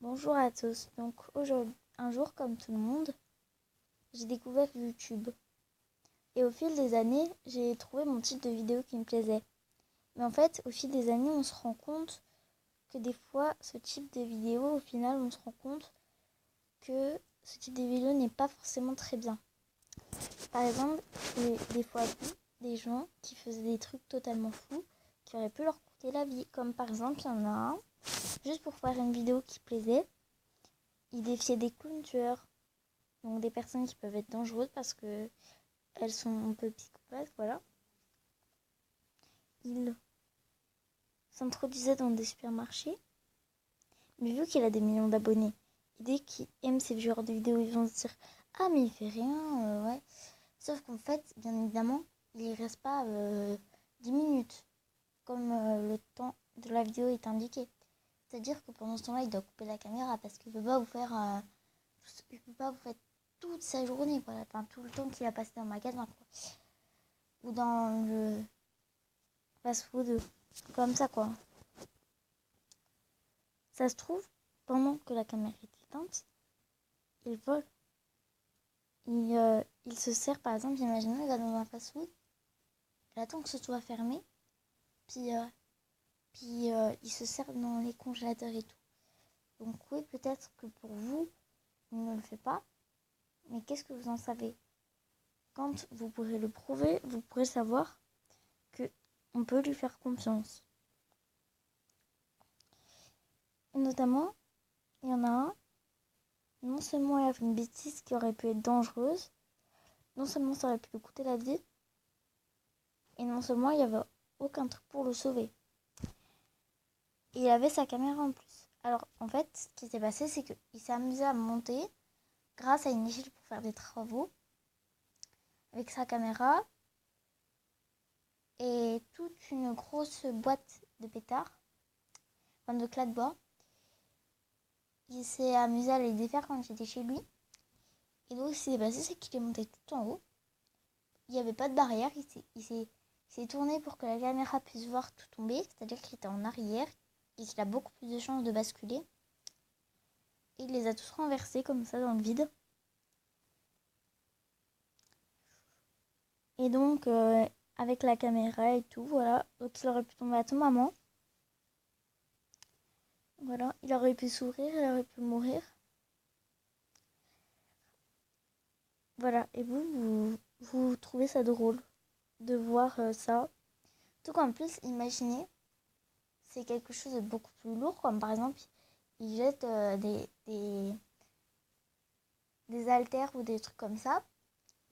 Bonjour à tous. Donc aujourd'hui, un jour comme tout le monde, j'ai découvert YouTube. Et au fil des années, j'ai trouvé mon type de vidéo qui me plaisait. Mais en fait, au fil des années, on se rend compte que des fois, ce type de vidéo, au final, on se rend compte que ce type de vidéo n'est pas forcément très bien. Par exemple, j'ai des fois vu des gens qui faisaient des trucs totalement fous, qui auraient pu leur coûter la vie. Comme par exemple, il y en a un, juste pour faire une vidéo qui plaisait, il défiait des clowns tueurs. Donc des personnes qui peuvent être dangereuses parce que elles sont un peu psychopathes, voilà. Il s'introduisait dans des supermarchés, mais vu qu'il a des millions d'abonnés, et dès qu'ils aiment ces genres de vidéos, ils vont se dire ah mais il fait rien, ouais. Sauf qu'en fait, bien évidemment, il y reste pas 10 minutes, comme le temps de la vidéo est indiqué. C'est-à-dire que pendant ce temps-là, il doit couper la caméra parce qu'il ne peut pas vous faire il peut pas vous faire toute sa journée, quoi. Enfin, tout le temps qu'il a passé dans le magasin, quoi. Ou dans le fast-food, comme ça, quoi. Ça se trouve, pendant que la caméra est éteinte, il vole. Il se sert, par exemple, imaginons, il va dans un fast-food, il attend que ce soit fermé, puis il se sert dans les congélateurs et tout. Donc oui, peut-être que pour vous, il ne le fait pas, mais qu'est-ce que vous en savez? Quand vous pourrez le prouver, vous pourrez savoir que on peut lui faire confiance. Et notamment, il y en a un, non seulement il a fait une bêtise qui aurait pu être dangereuse, non seulement ça aurait pu lui coûter la vie, et non seulement il n'y avait aucun truc pour le sauver. Et il avait sa caméra en plus. Alors en fait, ce qui s'est passé, c'est qu'il s'est amusé à monter grâce à une échelle pour faire des travaux avec sa caméra et toute une grosse boîte de pétards, enfin de claque-bois. Il s'est amusé à les défaire quand j'étais chez lui. Et donc ce qui s'est passé, c'est qu'il est monté tout en haut. Il n'y avait pas de barrière, il s'est tourné pour que la caméra puisse voir tout tomber, c'est-à-dire qu'il était en arrière et qu'il a beaucoup plus de chances de basculer. Et il les a tous renversés comme ça dans le vide. Et donc, avec la caméra et tout, voilà. Donc il aurait pu tomber à tout moment. Voilà, il aurait pu sourire, il aurait pu mourir. Voilà, et vous trouvez ça drôle de voir ça. Tout qu'en plus, imaginez, c'est quelque chose de beaucoup plus lourd, comme par exemple, il jette des haltères ou des trucs comme ça.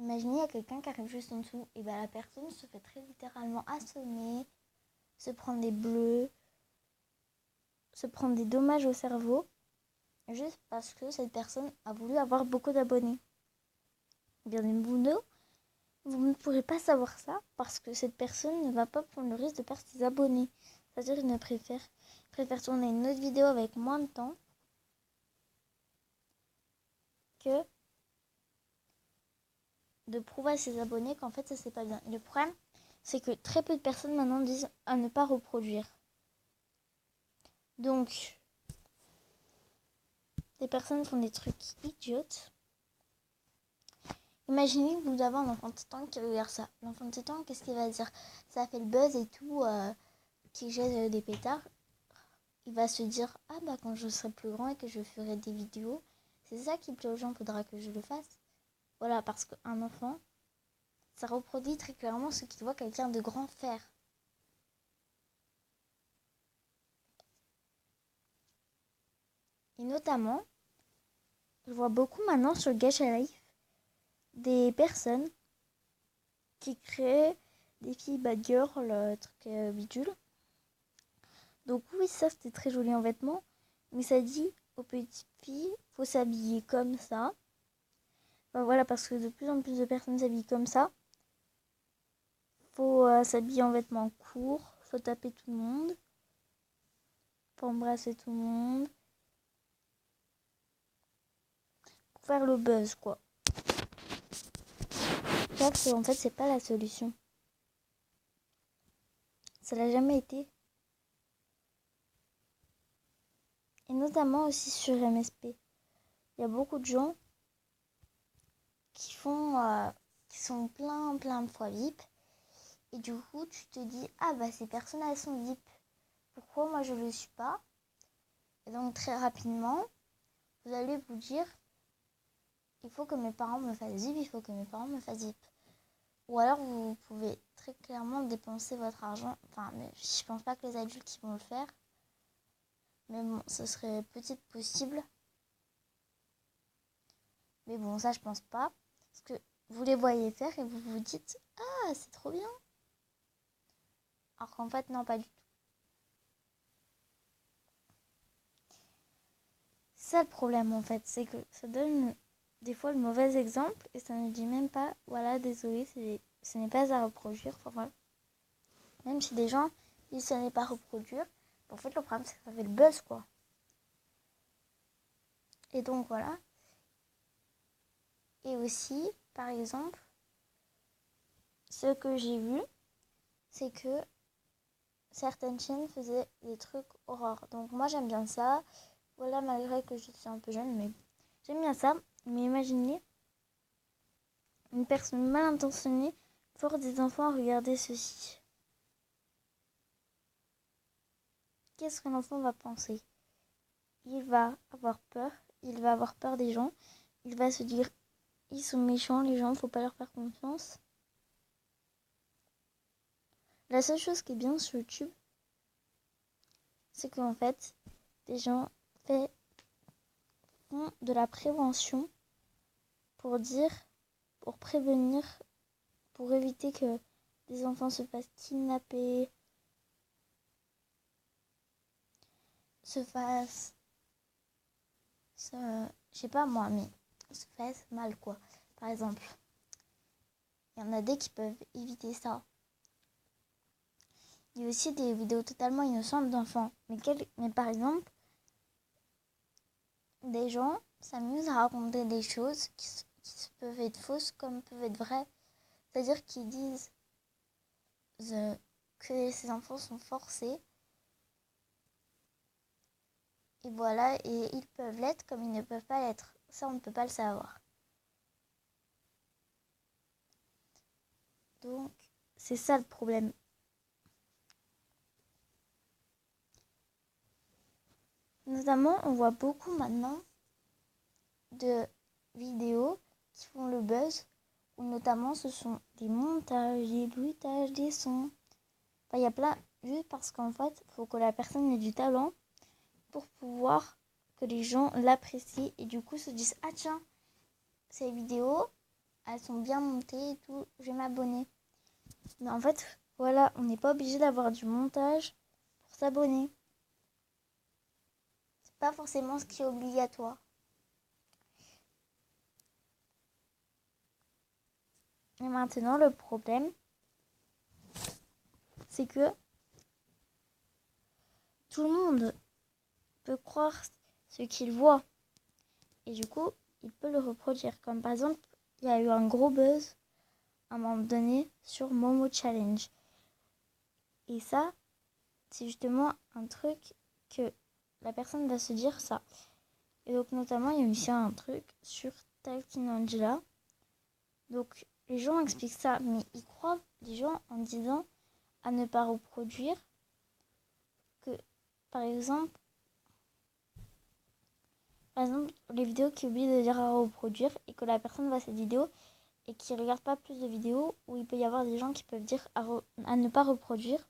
Imaginez, il y a quelqu'un qui arrive juste en dessous, et bien la personne se fait très littéralement assommer, se prend des bleus, se prend des dommages au cerveau, juste parce que cette personne a voulu avoir beaucoup d'abonnés. Bien évidemment, vous ne pourrez pas savoir ça parce que cette personne ne va pas prendre le risque de perdre ses abonnés. C'est-à-dire qu'il préfère tourner une autre vidéo avec moins de temps que de prouver à ses abonnés qu'en fait ça c'est pas bien. Et le problème, c'est que très peu de personnes maintenant disent à ne pas reproduire. Donc, des personnes font des trucs idiotes. Imaginez que vous avez un enfant de 7 ans qui regarde ça. L'enfant de 7 ans, qu'est-ce qu'il va dire? Ça fait le buzz et tout, qui jette des pétards. Il va se dire, ah bah quand je serai plus grand et que je ferai des vidéos, c'est ça qui plaît aux gens, faudra que je le fasse. Voilà, parce qu'un enfant, ça reproduit très clairement ce qu'il voit quelqu'un de grand faire. Et notamment, je vois beaucoup maintenant sur Gacha Life des personnes qui créent des filles bad girl, truc bidule. Donc oui, ça c'était très joli en vêtements, mais ça dit aux petites filles, faut s'habiller comme ça. Enfin, voilà, parce que de plus en plus de personnes s'habillent comme ça. Faut s'habiller en vêtements courts, faut taper tout le monde, faut embrasser tout le monde, pour faire le buzz quoi. Sauf que en fait c'est pas la solution. Ça l'a jamais été. Et notamment aussi sur MSP. Il y a beaucoup de gens qui sont plein de fois VIP. Et du coup, tu te dis, ah bah ces personnes, elles sont VIP. Pourquoi moi je ne le suis pas? Et donc très rapidement, vous allez vous dire, il faut que mes parents me fassent VIP, il faut que mes parents me fassent VIP. Ou alors vous pouvez très clairement dépenser votre argent. Enfin, mais je pense pas que les adultes vont le faire. Mais bon, ce serait peut-être possible. Mais bon, ça je pense pas. Parce que vous les voyez faire et vous vous dites, ah c'est trop bien. Alors qu'en fait, non, pas du tout. C'est ça le problème en fait, c'est que ça donne des fois le mauvais exemple et ça ne dit même pas, voilà, désolé, ce n'est pas à reproduire. Enfin, voilà. Même si des gens disent ce n'est pas à reproduire, en fait le problème c'est que ça fait le buzz quoi. Et donc voilà. Et aussi, par exemple, ce que j'ai vu, c'est que certaines chaînes faisaient des trucs horreurs. Donc moi j'aime bien ça. Voilà, malgré que je suis un peu jeune, mais j'aime bien ça. Mais imaginez une personne mal intentionnée force des enfants à regarder ceci. Qu'est-ce que l'enfant va penser? Il va avoir peur des gens, il va se dire, ils sont méchants, les gens, faut pas leur faire confiance. La seule chose qui est bien sur YouTube, c'est qu'en fait, des gens font de la prévention pour prévenir, pour éviter que des enfants se fassent kidnapper, je sais pas moi, mais se fassent mal quoi. Par exemple, il y en a des qui peuvent éviter ça. Il y a aussi des vidéos totalement innocentes d'enfants. Mais par exemple, des gens s'amusent à raconter des choses qui peuvent être fausses comme peuvent être vraies. C'est-à-dire qu'ils disent que ces enfants sont forcés. Et voilà, et ils peuvent l'être comme ils ne peuvent pas l'être. Ça, on ne peut pas le savoir. Donc, c'est ça le problème. Notamment, on voit beaucoup maintenant de vidéos qui font le buzz, où notamment ce sont des montages, des bruitages, des sons. Enfin, il y a plein, juste parce qu'en fait, il faut que la personne ait du talent pour pouvoir que les gens l'apprécient et du coup se disent, ah tiens, ces vidéos, elles sont bien montées et tout, je vais m'abonner. Mais en fait, voilà, on n'est pas obligé d'avoir du montage pour s'abonner. C'est pas forcément ce qui est obligatoire. Et maintenant, le problème, c'est que tout le monde peut croire ce qu'il voit. Et du coup, il peut le reproduire. Comme par exemple, il y a eu un gros buzz à un moment donné sur Momo Challenge. Et ça, c'est justement un truc que la personne va se dire ça. Et donc notamment, il y a aussi un truc sur Talking Angela. Donc les gens expliquent ça, mais ils croient les gens en disant à ne pas reproduire que, par exemple, les vidéos qui oublient de dire à reproduire et que la personne voit cette vidéo et qui ne regarde pas plus de vidéos où il peut y avoir des gens qui peuvent dire à ne pas reproduire,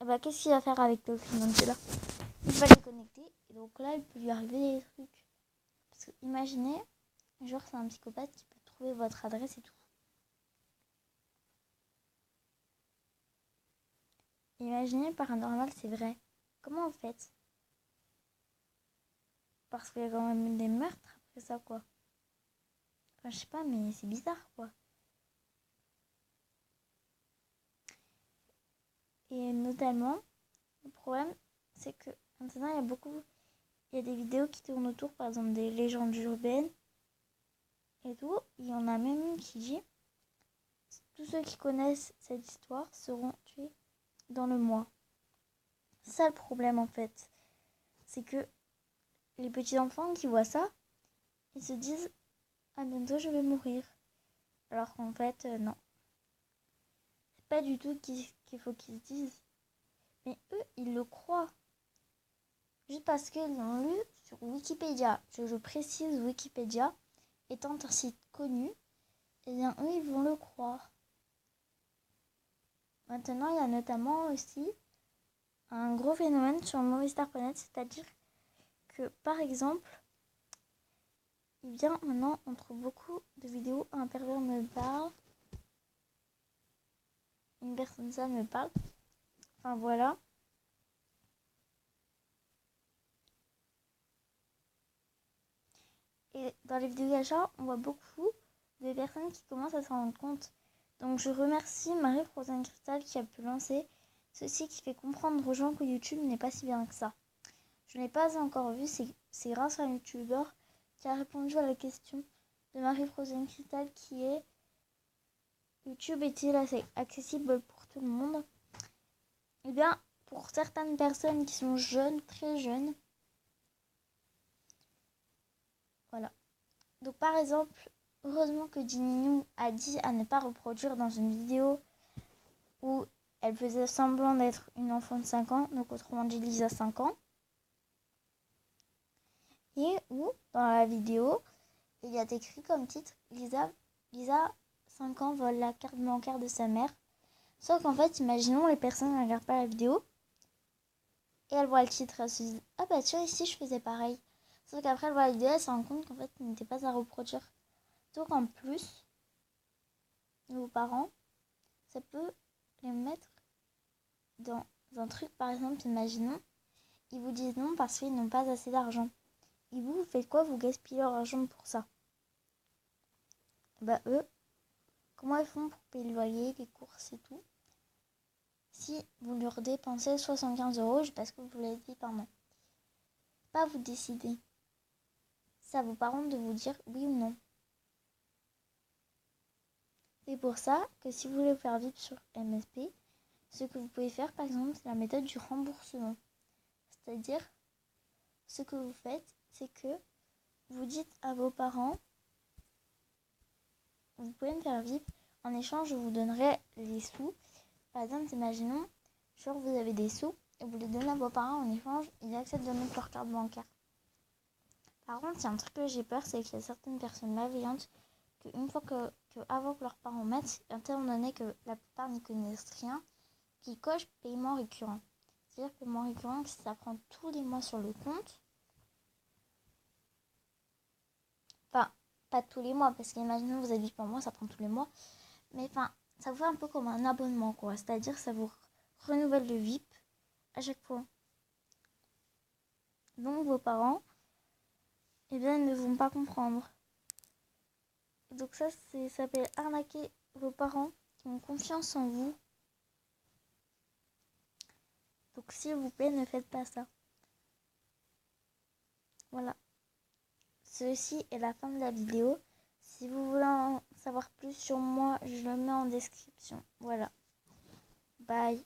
et bah, qu'est-ce qu'il va faire avec Talking Angela? Il va les connecter et donc là, il peut lui arriver des trucs. Parce que imaginez, genre c'est un psychopathe qui peut trouver votre adresse et tout. Imaginez le paranormal, c'est vrai. Comment on fait? Parce qu'il y a quand même des meurtres après ça, quoi. Enfin, je sais pas, mais c'est bizarre, quoi. Et notamment, le problème, c'est que maintenant, il y a des vidéos qui tournent autour, par exemple, des légendes urbaines et tout. Il y en a même une qui dit, tous ceux qui connaissent cette histoire seront tués dans le mois. C'est ça le problème, en fait. C'est que les petits enfants qui voient ça, ils se disent « Ah, bientôt je vais mourir ». Alors qu'en fait, non. C'est pas du tout qu'il faut qu'ils se disent. Mais eux, ils le croient. Juste parce qu'ils l'ont lu sur Wikipédia. Je précise, Wikipédia étant un site connu, eh bien eux, ils vont le croire. Maintenant, il y a notamment aussi un gros phénomène sur Movistar.net, c'est-à-dire que, par exemple, eh bien, maintenant, on trouve beaucoup de vidéos. Un pervers me parle. Une personne ça me parle. Enfin, voilà. Et dans les vidéos d'achat, on voit beaucoup de personnes qui commencent à s'en rendre compte. Donc, je remercie Marie-Frozen Cristal qui a pu lancer ceci qui fait comprendre aux gens que YouTube n'est pas si bien que ça. Je ne l'ai pas encore vu, c'est grâce à un youtubeur qui a répondu à la question de Marie-Frozen Cristal qui est YouTube est-il assez accessible pour tout le monde? Eh bien, pour certaines personnes qui sont jeunes, très jeunes, voilà. Donc par exemple, heureusement que Dininou a dit à ne pas reproduire dans une vidéo où elle faisait semblant d'être une enfant de 5 ans, donc autrement dit Lisa 5 ans. Et où, dans la vidéo, il y a écrit comme titre Lisa 5 ans vole la carte bancaire de sa mère. Sauf qu'en fait, imaginons les personnes ne regardent pas la vidéo et elles voient le titre, elles se disent ah bah tiens, ici je faisais pareil. Sauf qu'après elles voient la vidéo, elles se rendent compte qu'en fait, il n'était pas à reproduire. Donc en plus, vos parents, ça peut les mettre dans un truc, par exemple, imaginons, ils vous disent non parce qu'ils n'ont pas assez d'argent. Et vous faites quoi? Vous gaspillez leur argent pour ça. Bah eux, comment ils font pour payer le loyer, les courses et tout? Si vous leur dépensez 75 € parce que vous l'avez dit par mois. Pas vous décider. C'est à vos parents de vous dire oui ou non. C'est pour ça que si vous voulez vous faire vivre sur MSP, ce que vous pouvez faire, par exemple, c'est la méthode du remboursement. C'est-à-dire, ce que vous faites, c'est que vous dites à vos parents, vous pouvez me faire vivre, en échange, je vous donnerai les sous. Par exemple, imaginons, genre vous avez des sous et vous les donnez à vos parents en échange, ils acceptent de mettre leur carte bancaire. Par contre, il y a un truc que j'ai peur, c'est qu'il y a certaines personnes malveillantes qu'une fois avant que leurs parents mettent, étant donné que la plupart n'y connaissent rien, qui cochent paiement récurrent. C'est-à-dire paiement récurrent, que ça prend tous les mois sur le compte. Enfin, pas tous les mois, parce qu'imaginons vous avez 8 par mois, ça prend tous les mois. Mais enfin, ça vous fait un peu comme un abonnement, quoi. C'est-à-dire ça vous renouvelle le VIP à chaque fois. Donc vos parents, eh bien, ils ne vont pas comprendre. Donc ça s'appelle arnaquer vos parents qui ont confiance en vous. Donc s'il vous plaît, ne faites pas ça. Voilà. Ceci est la fin de la vidéo. Si vous voulez en savoir plus sur moi, je le mets en description. Voilà. Bye.